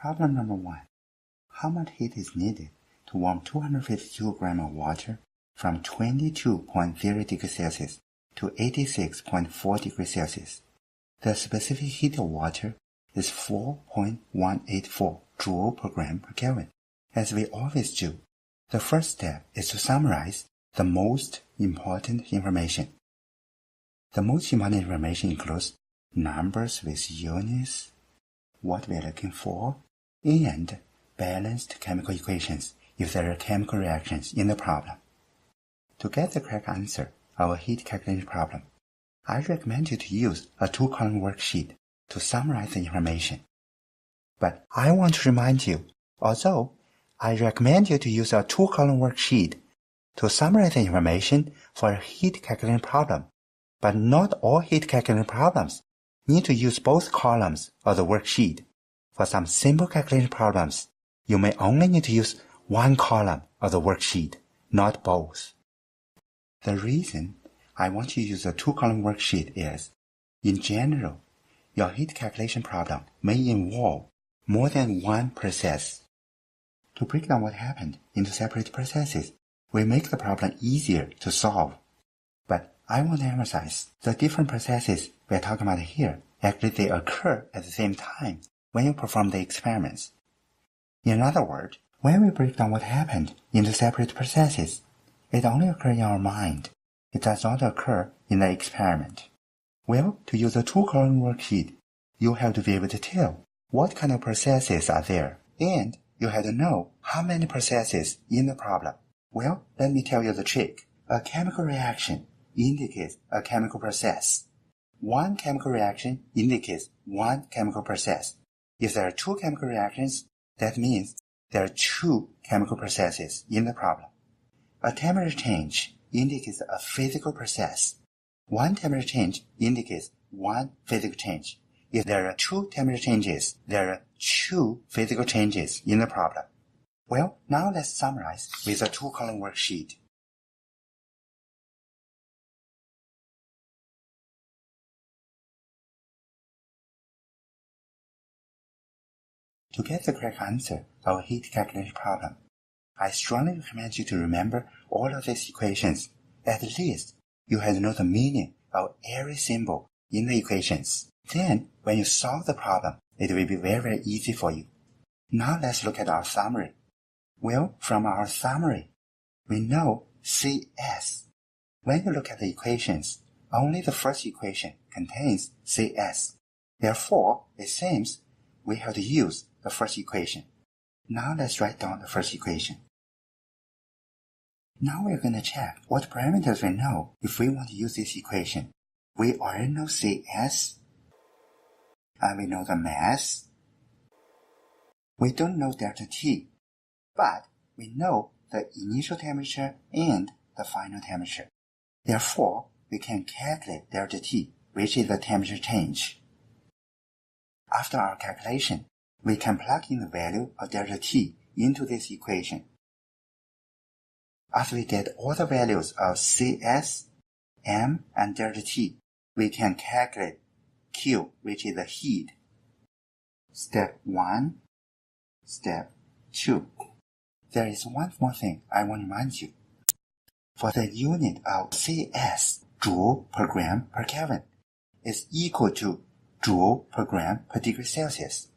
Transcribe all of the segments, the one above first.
Problem number 1. How much heat is needed to warm 252 grams of water from 22.0 degrees Celsius to 86.4 degrees Celsius? The specific heat of water is 4.184 joule per gram per Kelvin. As we always do, the first step is to summarize the most important information. The most important information includes numbers with units, what we are looking for, and balanced chemical equations if there are chemical reactions in the problem. To get the correct answer of a heat calculation problem, I recommend you to use a 2-column worksheet to summarize the information. But I want to remind you, although I recommend you to use a 2-column worksheet to summarize the information for a heat calculation problem, but not all heat calculation problems need to use both columns of the worksheet. For some simple calculation problems, you may only need to use one column of the worksheet, not both. The reason I want you to use a 2-column worksheet is, in general, your heat calculation problem may involve more than one process. To break down what happened into separate processes will make the problem easier to solve. But I want to emphasize the different processes we are talking about here. Actually, they occur at the same time when you perform the experiments. In other words, when we break down what happened into separate processes, it only occurs in our mind. It does not occur in the experiment. Well, to use a 2-column worksheet, you have to be able to tell what kind of processes are there, and you have to know how many processes in the problem. Well, let me tell you the trick. A chemical reaction indicates a chemical process. One chemical reaction indicates one chemical process. If there are 2 chemical reactions, that means there are 2 chemical processes in the problem. A temperature change indicates a physical process. One temperature change indicates one physical change. If there are 2 temperature changes, there are 2 physical changes in the problem. Well, now let's summarize with a 2-column worksheet. To get the correct answer of a heat calculation problem, I strongly recommend you to remember all of these equations. At least, you have to know the meaning of every symbol in the equations. Then, when you solve the problem, it will be very easy for you. Now let's look at our summary. Well, from our summary, we know CS. When you look at the equations, only the first equation contains CS. Therefore, it seems we have to use the first equation. Now let's write down the first equation. Now we're going to check what parameters we know if we want to use this equation. We already know CS, and we know the mass. We don't know delta T, but we know the initial temperature and the final temperature. Therefore, we can calculate delta T, which is the temperature change. After our calculation, we can plug in the value of delta T into this equation. After we get all the values of CS, M, and delta T, we can calculate Q, which is the heat. Step 1, Step 2. There is one more thing I want to remind you. For the unit of CS, joule per gram per Kelvin, is equal to joule per gram per degree Celsius.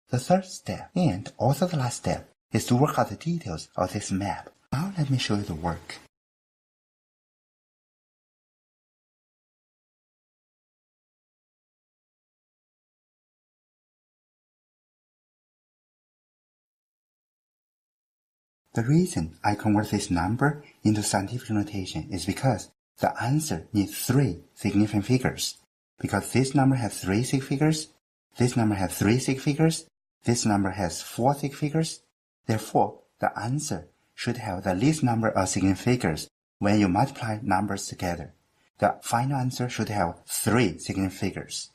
The third step, and also the last step, is to work out the details of this map. Now let me show you the work. The reason I convert this number into scientific notation is because the answer needs 3 significant figures. Because this number has 3 sig figures, this number has 3 sig figures, this number has 4 sig figures. Therefore, the answer should have the least number of significant figures when you multiply numbers together. The final answer should have 3 significant figures.